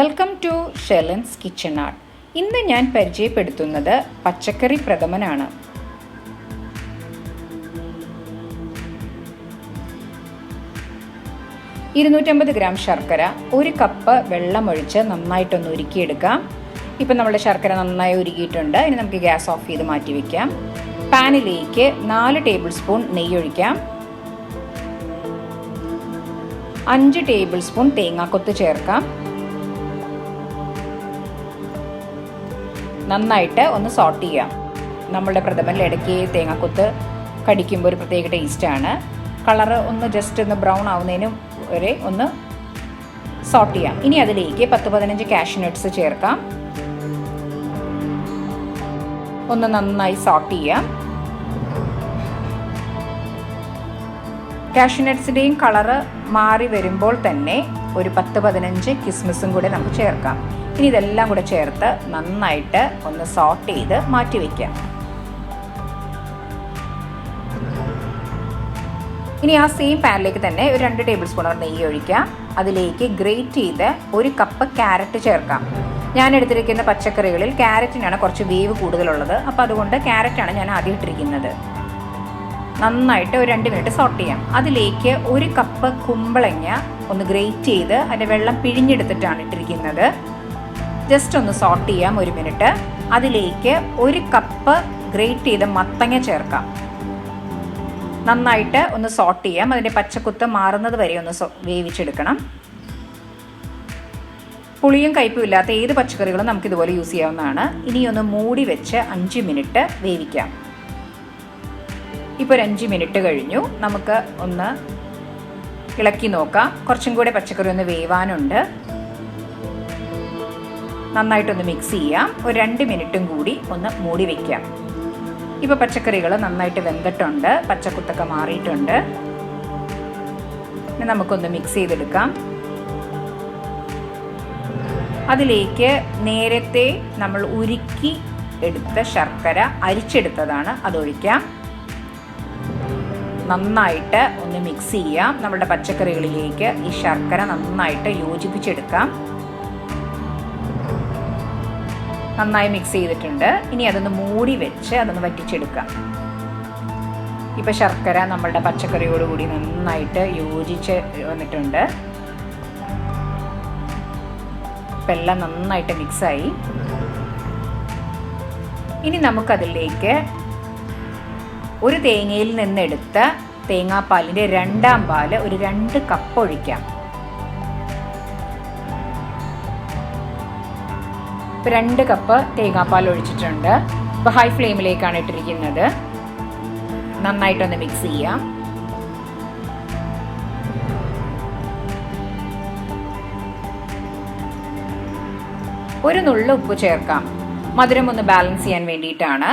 Welcome to ഷെലൻസ് kitchen art. ഇന്ന് ഞാൻ പരിചയപ്പെടുത്തുന്നത് പച്ചക്കറി പ്രഥമനാണ്. ഗ്രാം ശർക്കര, 1 കപ്പ് വെള്ളമൊഴിച്ച് നന്നായിട്ടൊന്ന് ഉരുക്കിയെടുക്കാം. ഇപ്പം നമ്മുടെ ശർക്കര നന്നായി ഉരുക്കിയിട്ടുണ്ട്. ഇനി നമുക്ക് ഗ്യാസ് ഓഫ് ചെയ്ത് മാറ്റി വയ്ക്കാം. പാനിലേക്ക് 4 ടേബിൾ സ്പൂൺ നെയ്യ് ഒഴിക്കാം. 5 ടേബിൾ സ്പൂൺ തേങ്ങാക്കൊത്ത് ചേർക്കാം. നന്നായിട്ട് ഒന്ന് സോട്ട് ചെയ്യാം. നമ്മളുടെ പ്രഥമനിൽ ഇടയ്ക്ക് തേങ്ങാക്കൊത്ത് കടിക്കുമ്പോൾ ഒരു പ്രത്യേക ടേസ്റ്റാണ്. കളറ് ഒന്ന് ജസ്റ്റ് ഒന്ന് ബ്രൗൺ ആവുന്നതിന് വരെ ഒന്ന് സോട്ട് ചെയ്യാം. ഇനി അതിലേക്ക് 10-15 കാഷ്യൂ നട്ട്സ് ചേർക്കാം. ഒന്ന് നന്നായി സോട്ട് ചെയ്യാം. കാഷ്യൂ നട്ട്സിൻ്റെയും കളറ് മാറി വരുമ്പോൾ തന്നെ ഒരു 10-15 കിസ്മിസും കൂടെ നമുക്ക് ചേർക്കാം. ഇനി ഇതെല്ലാം കൂടെ ചേർത്ത് നന്നായിട്ട് ഒന്ന് സോട്ട് ചെയ്ത് മാറ്റി വയ്ക്കാം. ഇനി ആ സെയിം പാനിലേക്ക് തന്നെ ഒരു 2 ടേബിൾ സ്പൂൺ നെയ്യ് ഒഴിക്കാം. അതിലേക്ക് ഗ്രേറ്റ് ചെയ്ത് 1 കപ്പ് ക്യാരറ്റ് ചേർക്കാം. ഞാൻ എടുത്തിരിക്കുന്ന പച്ചക്കറികളിൽ ക്യാരറ്റിനാണ് കുറച്ച് വേവ് കൂടുതലുള്ളത്. അപ്പോൾ അതുകൊണ്ട് ക്യാരറ്റാണ് ഞാൻ ആദ്യം ഇട്ടിരിക്കുന്നത്. നന്നായിട്ട് ഒരു 2 മിനിറ്റ് സോട്ട് ചെയ്യാം. അതിലേക്ക് 1 കപ്പ് കുമ്പളങ്ങ ഒന്ന് ഗ്രേറ്റ് ചെയ്ത് അതിൻ്റെ വെള്ളം പിഴിഞ്ഞെടുത്തിട്ടാണ് ഇട്ടിരിക്കുന്നത്. ജസ്റ്റ് ഒന്ന് സോട്ട് ചെയ്യാം 1 മിനിറ്റ്. അതിലേക്ക് 1 കപ്പ് ഗ്രേറ്റ് ചെയ്ത മത്തങ്ങ ചേർക്കാം. നന്നായിട്ട് ഒന്ന് സോട്ട് ചെയ്യാം. അതിൻ്റെ പച്ചക്കുത്ത് മാറുന്നത് വരെ ഒന്ന് വേവിച്ചെടുക്കണം. പുളിയും കയ്പും ഇല്ലാത്ത ഏത് പച്ചക്കറികളും നമുക്കിതുപോലെ യൂസ് ചെയ്യാവുന്നതാണ്. ഇനി ഒന്ന് മൂടി വെച്ച് 5 മിനിറ്റ് വേവിക്കാം. ഇപ്പോൾ ഒരു 5 മിനിറ്റ് കഴിഞ്ഞു. നമുക്ക് ഒന്ന് ഇളക്കി നോക്കാം. കുറച്ചും കൂടെ പച്ചക്കറി ഒന്ന് വേവാനുണ്ട്. നന്നായിട്ടൊന്ന് മിക്സ് ചെയ്യാം. ഒരു 2 മിനിറ്റും കൂടി ഒന്ന് മൂടി വയ്ക്കാം. ഇപ്പോൾ പച്ചക്കറികൾ നന്നായിട്ട് വെന്തിട്ടുണ്ട്. പച്ചക്കുത്തൊക്കെ മാറിയിട്ടുണ്ട്. ഇനി നമുക്കൊന്ന് മിക്സ് ചെയ്തെടുക്കാം. അതിലേക്ക് നേരത്തെ നമ്മൾ ഉരുക്കി എടുത്ത ശർക്കര അരിച്ചെടുത്തതാണ്, അതൊഴിക്കാം. നന്നായിട്ട് ഒന്ന് മിക്സ് ചെയ്യാം. നമ്മുടെ പച്ചക്കറികളിലേക്ക് ഈ ശർക്കര നന്നായിട്ട് യോജിപ്പിച്ചെടുക്കാം. നന്നായി മിക്സ് ചെയ്തിട്ടുണ്ട്. ഇനി അതൊന്ന് മൂടി വെച്ച് അതൊന്ന് വറ്റിച്ചെടുക്കാം. ഇപ്പം ശർക്കര നമ്മളുടെ പച്ചക്കറിയോടുകൂടി നന്നായിട്ട് യോജിച്ച് വന്നിട്ടുണ്ട്. ഇപ്പം എല്ലാം നന്നായിട്ട് മിക്സായി. ഇനി നമുക്കതിലേക്ക് ഒരു തേങ്ങയിൽ നിന്നെടുത്ത തേങ്ങാപ്പാലിൻ്റെ 2ാം പാല് ഒരു 2 കപ്പ് ഒഴിക്കാം. 2 കപ്പ് തേങ്ങാപ്പാൽ ഒഴിച്ചിട്ടുണ്ട്. ഇപ്പോൾ ഹൈ ഫ്ലെയിമിലേക്കാണ് ഇട്ടിരിക്കുന്നത്. നന്നായിട്ടൊന്ന് മിക്സ് ചെയ്യാം. ഒരു നുള്ളു ഉപ്പ് ചേർക്കാം. മധുരം ഒന്ന് ബാലൻസ് ചെയ്യാൻ വേണ്ടിയിട്ടാണ്.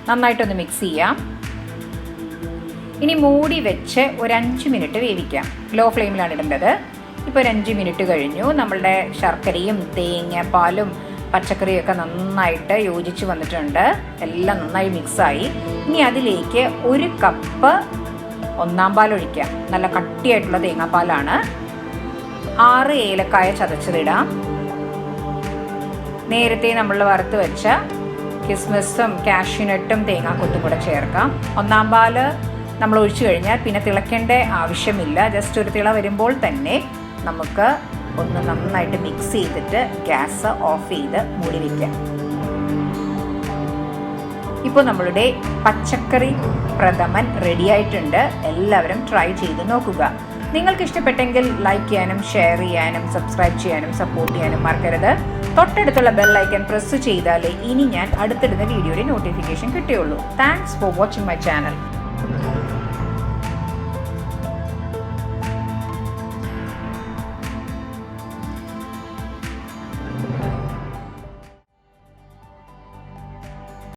നന്നായിട്ടൊന്ന് മിക്സ് ചെയ്യാം. ഇനി മൂടി വെച്ച് ഒരു 5 മിനിറ്റ് വേവിക്കാം. ലോ ഫ്ലെയിമിലാണ് ഇടേണ്ടത്. ഇപ്പോൾ ഒരു 5 മിനിറ്റ് കഴിഞ്ഞു. നമ്മളുടെ ശർക്കരയും തേങ്ങാപ്പാലും പച്ചക്കറിയും ഒക്കെ നന്നായിട്ട് യോജിച്ച് വന്നിട്ടുണ്ട്. എല്ലാം നന്നായി മിക്സായി. ഇനി അതിലേക്ക് 1 കപ്പ് 1ാം പാൽ ഒഴിക്കാം. നല്ല കട്ടിയായിട്ടുള്ള തേങ്ങാപ്പാലാണ്. 6 ഏലക്കായ ചതച്ചതിടാം. നേരത്തെ നമ്മൾ വറുത്ത് വെച്ച കിസ്മിസും കാഷ്യൂനട്ടും തേങ്ങാക്കൊത്തും കൂടെ ചേർക്കാം. 1ാം പാല് നമ്മൾ ഒഴിച്ചു കഴിഞ്ഞാൽ പിന്നെ തിളയ്ക്കേണ്ട ആവശ്യമില്ല. ജസ്റ്റ് ഒരു തിള വരുമ്പോൾ തന്നെ നമുക്ക് ഒന്ന് നന്നായിട്ട് മിക്സ് ചെയ്തിട്ട് ഗ്യാസ് ഓഫ് ചെയ്ത് മൂടി വയ്ക്കാം. ഇപ്പോൾ നമ്മളുടെ പച്ചക്കറി പ്രഥമൻ റെഡി ആയിട്ടുണ്ട്. എല്ലാവരും ട്രൈ ചെയ്ത് നോക്കുക. നിങ്ങൾക്ക് ഇഷ്ടപ്പെട്ടെങ്കിൽ ലൈക്ക് ചെയ്യാനും ഷെയർ ചെയ്യാനും സബ്സ്ക്രൈബ് ചെയ്യാനും സപ്പോർട്ട് ചെയ്യാനും മറക്കരുത്. തൊട്ടടുത്തുള്ള ബെൽ ഐക്കൺ പ്രസ് ചെയ്താലേ ഇനി ഞാൻ അടുത്തിടുന്ന വീഡിയോയുടെ നോട്ടിഫിക്കേഷൻ കിട്ടുകയുള്ളൂ. Thanks for watching my channel.